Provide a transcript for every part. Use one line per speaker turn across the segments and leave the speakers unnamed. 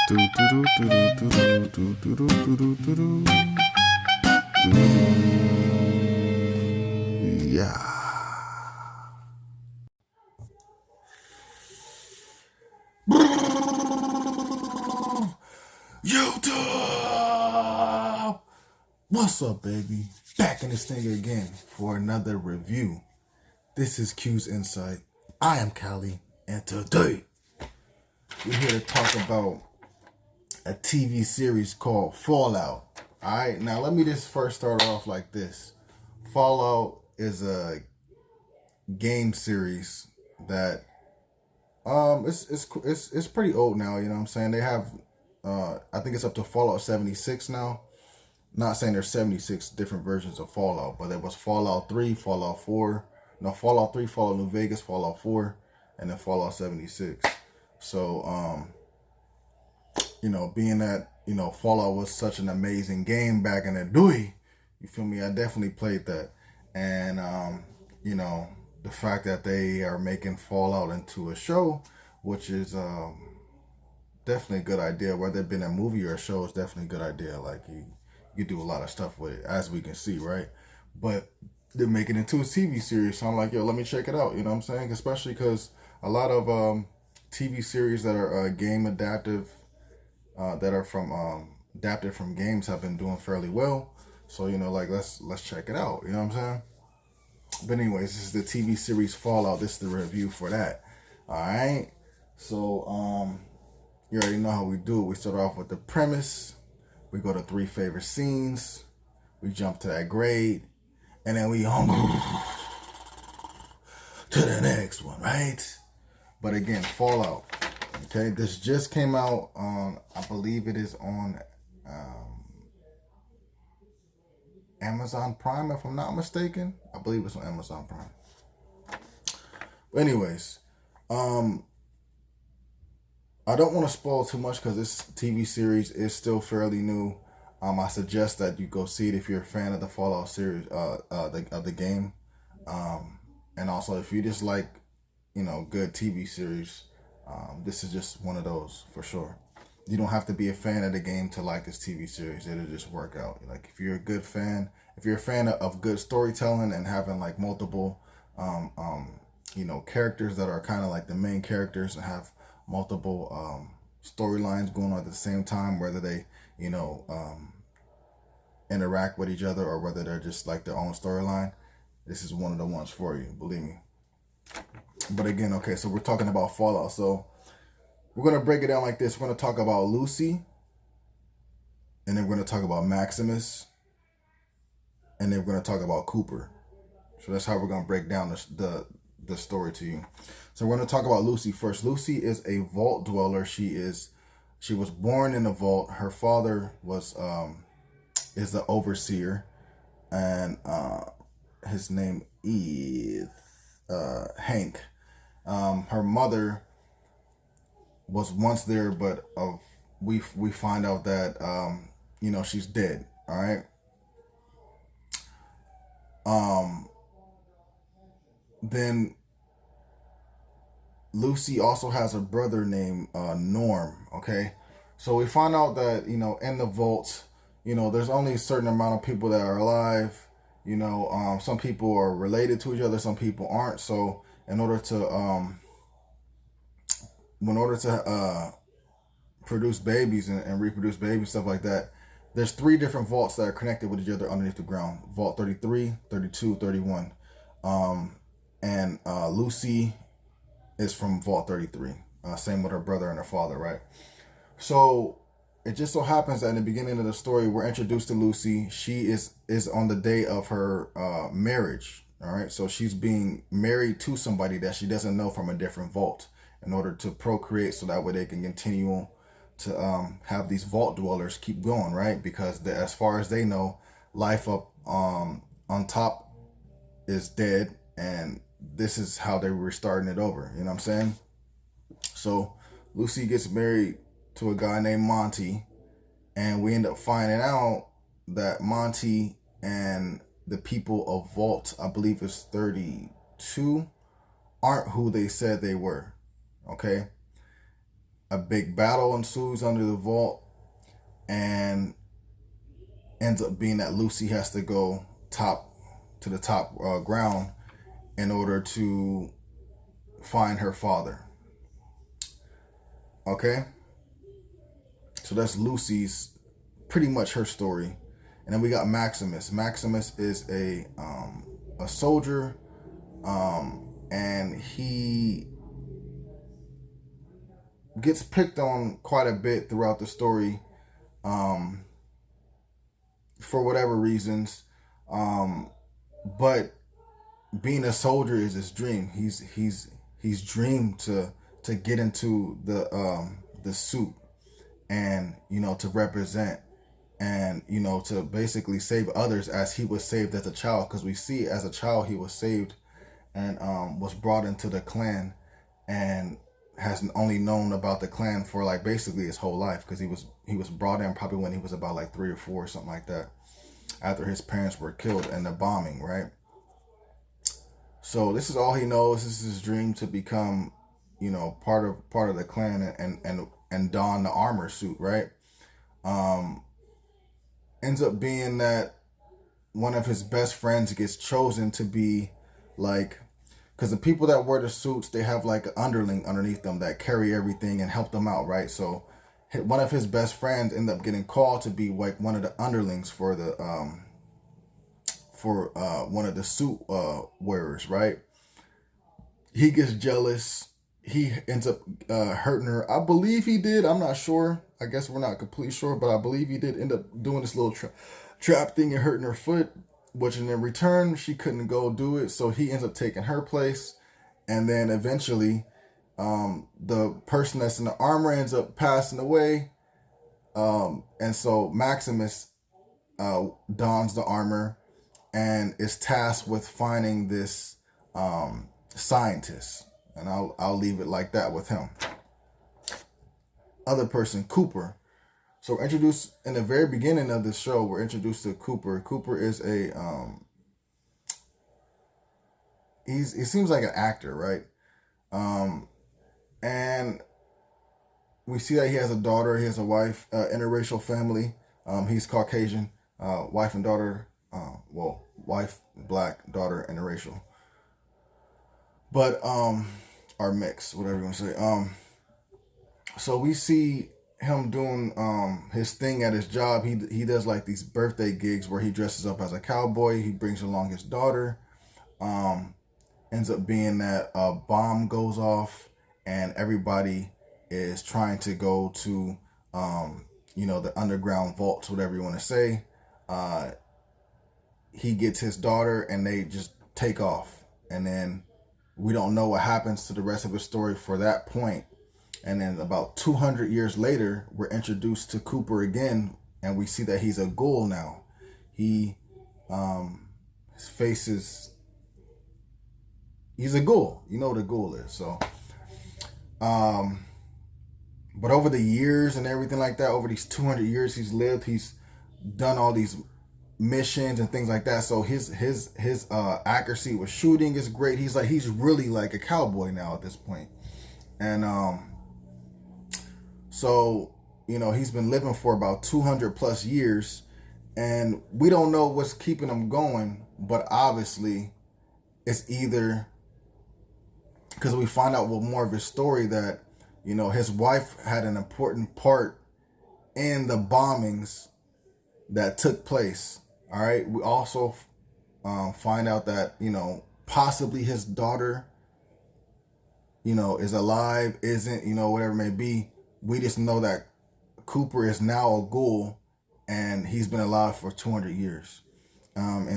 Yeah. YouTube! What's up, baby? Back in this thing again for another review. This is Q's Insight. I am Callie, and today we're here to talk about a TV series called Fallout. Alright, now let me just first start off like this. Fallout is a game series that it's pretty old now, you know what I'm saying? They have I think it's up to Fallout 76 now. Not saying there's 76 different versions of Fallout, but there was Fallout 3, Fallout 4, Fallout 3, Fallout New Vegas, Fallout 4, and then Fallout 76. So being that, Fallout was such an amazing game back in the day, you feel me? I definitely played that. And the fact that they are making Fallout into a show, which is definitely a good idea. Whether it been a movie or a show, is definitely a good idea. Like you do a lot of stuff with it, as we can see, right? But they're making it into a TV series, so I'm like, yo, let me check it out. You know what I'm saying? Especially because a lot of TV series that are game adaptive, that are from adapted from games, have been doing fairly well. So let's check it out. You know what I'm saying? But anyways, this is the TV series Fallout. This is the review for that. All right. So you already know how we do it. We start off with the premise. We go to 3 favorite scenes. We jump to that grade, and then we on to the next one, right? But again, Fallout. Okay, this just came out on, I believe it is on Amazon Prime, if I'm not mistaken. I believe it's on Amazon Prime. But anyways, I don't want to spoil too much because this TV series is still fairly new. I suggest that you go see it if you're a fan of the Fallout series, of the game, and also if you just like, good TV series. This is just one of those for sure. You don't have to be a fan of the game to like this TV series. It'll just work out. Like if you're a good fan, if you're a fan of good storytelling and having like multiple, characters that are kind of like the main characters and have multiple storylines going on at the same time, whether they, interact with each other or whether they're just like their own storyline, this is one of the ones for you, believe me. But again, okay, so we're talking about Fallout. So we're going to break it down like this. We're going to talk about Lucy, and then we're going to talk about Maximus, and then we're going to talk about Cooper. So that's how we're going to break down the story to you. So we're going to talk about Lucy first. Lucy is a vault dweller. She was born in a vault. Her father is the overseer, and his name is Hank. Her mother was once there, but we find out that she's dead. All right. Then Lucy also has a brother named Norm. Okay, so we find out that in the vault, there's only a certain amount of people that are alive. Some people are related to each other, some people aren't. So in order to produce babies and reproduce babies, stuff like that, there's 3 different vaults that are connected with each other underneath the ground. Vault 33, 32, 31. And Lucy is from Vault 33. Same with her brother and her father, right? So it just so happens that in the beginning of the story, we're introduced to Lucy. She is on the day of her marriage. All right, so she's being married to somebody that she doesn't know from a different vault in order to procreate, so that way they can continue to have these vault dwellers keep going, right? Because as far as they know, life up on top is dead, and this is how they were starting it over. You know what I'm saying? So Lucy gets married to a guy named Monty, and we end up finding out that Monty and the people of Vault, I believe it's 32, aren't who they said they were. Okay. a big battle ensues under the vault, and ends up being that Lucy has to go to the top ground in order to find her father. Okay, so that's Lucy's, pretty much her story. And then we got Maximus. Maximus is a soldier, and he gets picked on quite a bit throughout the story, for whatever reasons. But being a soldier is his dream. He's dreamed to get into the suit, and to represent, and to basically save others as he was saved as a child, because we see as a child he was saved and was brought into the clan, and has only known about the clan for like basically his whole life, because he was brought in probably when he was about like 3 or 4 or something like that, after his parents were killed in the bombing, right? So this is all he knows. This is his dream to become, part of the clan, and don the armor suit, right? Ends up being that one of his best friends gets chosen to be like, because the people that wear the suits, they have like an underling underneath them that carry everything and help them out, right? So one of his best friends end up getting called to be like one of the underlings for the one of the suit wearers, right? He gets jealous. He ends up hurting her. I believe he did. I'm not sure. I guess we're not completely sure, but I believe he did end up doing this little trap thing and hurting her foot, which in return, she couldn't go do it. So he ends up taking her place. And then eventually, the person that's in the armor ends up passing away. And so Maximus dons the armor and is tasked with finding this scientist. And I'll leave it like that with him. Other person, Cooper. So we're introduced in the very beginning of this show. We're introduced to Cooper. Cooper is a he seems like an actor, right? And we see that he has a daughter. He has a wife, interracial family. He's Caucasian, wife and daughter. Wife black, daughter interracial. But or mixed, whatever you want to say. So we see him doing his thing at his job. He does like these birthday gigs where he dresses up as a cowboy. He brings along his daughter. Ends up being that a bomb goes off and everybody is trying to go to the underground vaults, whatever you want to say. He gets his daughter and they just take off, and then we don't know what happens to the rest of the story for that point. And then about 200 years later, we're introduced to Cooper again, and we see that he's a ghoul now. His face is, he's a ghoul. You know what a ghoul is. So, but over the years and everything like that, over these 200 years he's lived, he's done all these missions and things like that. So his accuracy with shooting is great. He's really like a cowboy now at this point. And so, he's been living for about 200 plus years, and we don't know what's keeping him going, but obviously it's either because we find out with more of his story that, his wife had an important part in the bombings that took place. All right. We also find out that, possibly his daughter, is alive, isn't, whatever it may be. We just know that Cooper is now a ghoul, and he's been alive for 200 years. And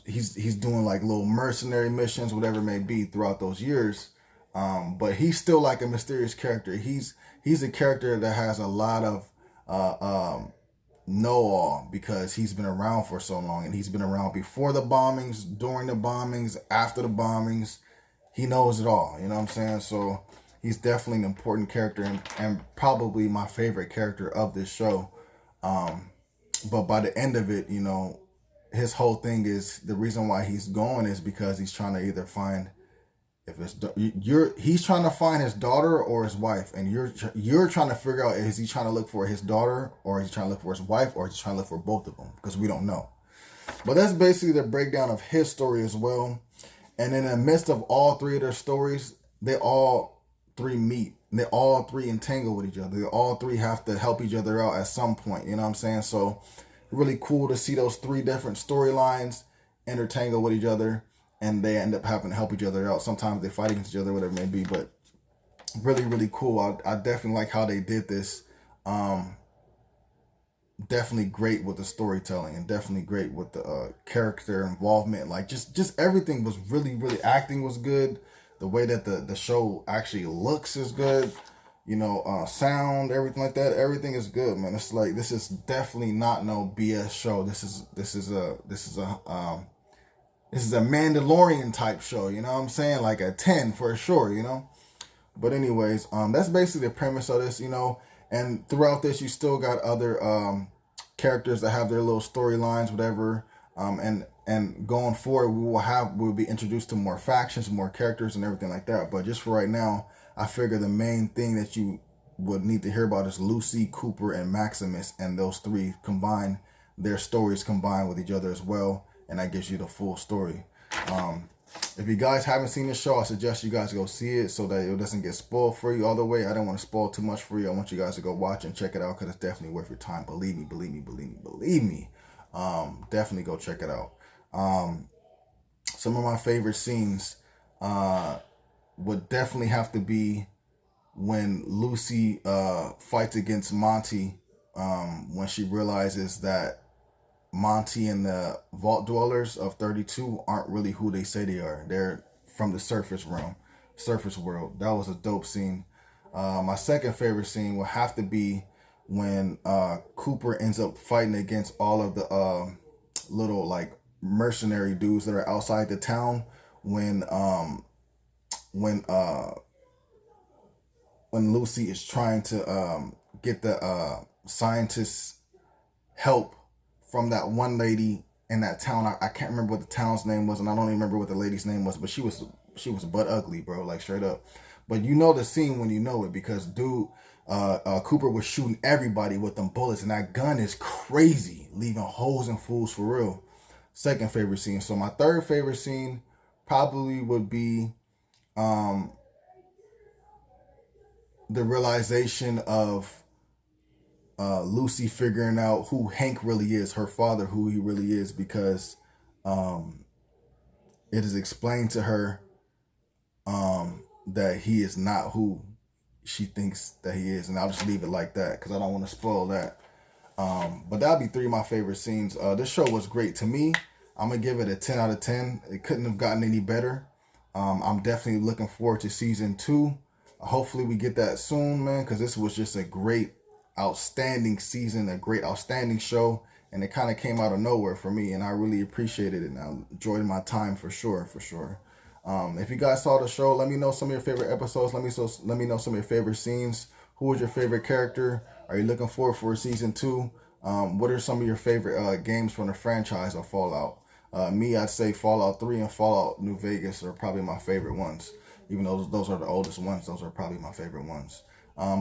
he's doing like little mercenary missions, whatever it may be, throughout those years. But he's still like a mysterious character. He's a character that has a lot of know-all, because he's been around for so long, and he's been around before the bombings, during the bombings, after the bombings. He knows it all. You know what I'm saying? So he's definitely an important character, and probably my favorite character of this show. But by the end of it, his whole thing is, the reason why he's going is because he's trying to either find If it's he's trying to find his daughter or his wife, and you're trying to figure out, is he trying to look for his daughter, or is he trying to look for his wife, or is he trying to look for both of them? Because we don't know. But that's basically the breakdown of his story as well. And in the midst of all three of their stories, they all three meet. They all three entangle with each other. They all three have to help each other out at some point. You know what I'm saying? So really cool to see those three different storylines intertangle with each other, and they end up having to help each other out. Sometimes they fight against each other, whatever it may be, but really, really cool. I definitely like how they did this. Definitely great with the storytelling, and definitely great with the character involvement. Like just everything was really, really, acting was good. The way that the show actually looks is good. You know, sound, everything like that, everything is good, man. It's like, this is definitely not no BS show. This is a Mandalorian type show, you know what I'm saying? Like a 10 for sure, you know? But anyways, that's basically the premise of this, you know? And throughout this, you still got other characters that have their little storylines, whatever. And going forward, we'll be introduced to more factions, more characters, and everything like that. But just for right now, I figure the main thing that you would need to hear about is Lucy, Cooper, and Maximus, and those three combine, their stories combine with each other as well, and that gives you the full story. If you guys haven't seen the show, I suggest you guys go see it so that it doesn't get spoiled for you all the way. I don't want to spoil too much for you. I want you guys to go watch and check it out, because it's definitely worth your time. Believe me, believe me, believe me, believe me. Definitely go check it out. Some of my favorite scenes would definitely have to be when Lucy fights against Monty, when she realizes that Monty and the Vault Dwellers of 32 aren't really who they say they are. They're from the surface world. That was a dope scene. My second favorite scene will have to be when Cooper ends up fighting against all of the little like mercenary dudes that are outside the town. When Lucy is trying to get the scientists help from that one lady in that town. I can't remember what the town's name was, and I don't even remember what the lady's name was, but she was butt ugly, bro, like straight up. But you know the scene when you know it, because Cooper was shooting everybody with them bullets, and that gun is crazy, leaving holes and fools for real. Second favorite scene. So my third favorite scene probably would be the realization of Lucy figuring out who Hank really is, her father, who he really is, because it is explained to her that he is not who she thinks that he is. And I'll just leave it like that, because I don't want to spoil that. But that'll be three of my favorite scenes. This show was great to me. I'm going to give it a 10 out of 10. It couldn't have gotten any better. I'm definitely looking forward to season 2. Hopefully we get that soon, man, because this was just a great, outstanding season, a great, outstanding show, and it kind of came out of nowhere for me, and I really appreciated it, and I enjoyed my time for sure. If you guys saw the show, let me know some of your favorite episodes. Let me know some of your favorite scenes. Who was your favorite character? Are you looking forward for season 2? What are some of your favorite games from the franchise of Fallout? Me, I'd say Fallout 3 and Fallout New Vegas are probably my favorite ones. Even though those are the oldest ones, those are probably my favorite ones.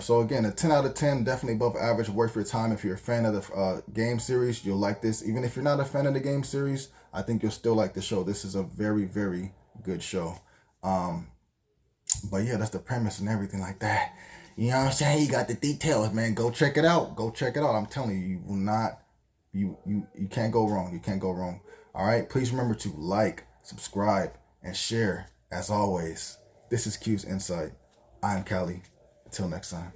So again, a 10 out of 10, definitely above average, worth your time. If you're a fan of the game series, you'll like this. Even if you're not a fan of the game series, I think you'll still like the show. This is a very, very good show. But yeah, that's the premise and everything like that. You know what I'm saying? You got the details, man. Go check it out. Go check it out. I'm telling you, you will not, you can't go wrong. You can't go wrong. All right. Please remember to like, subscribe, and share. As always, this is Q's Insight. I'm Callie. Until next time.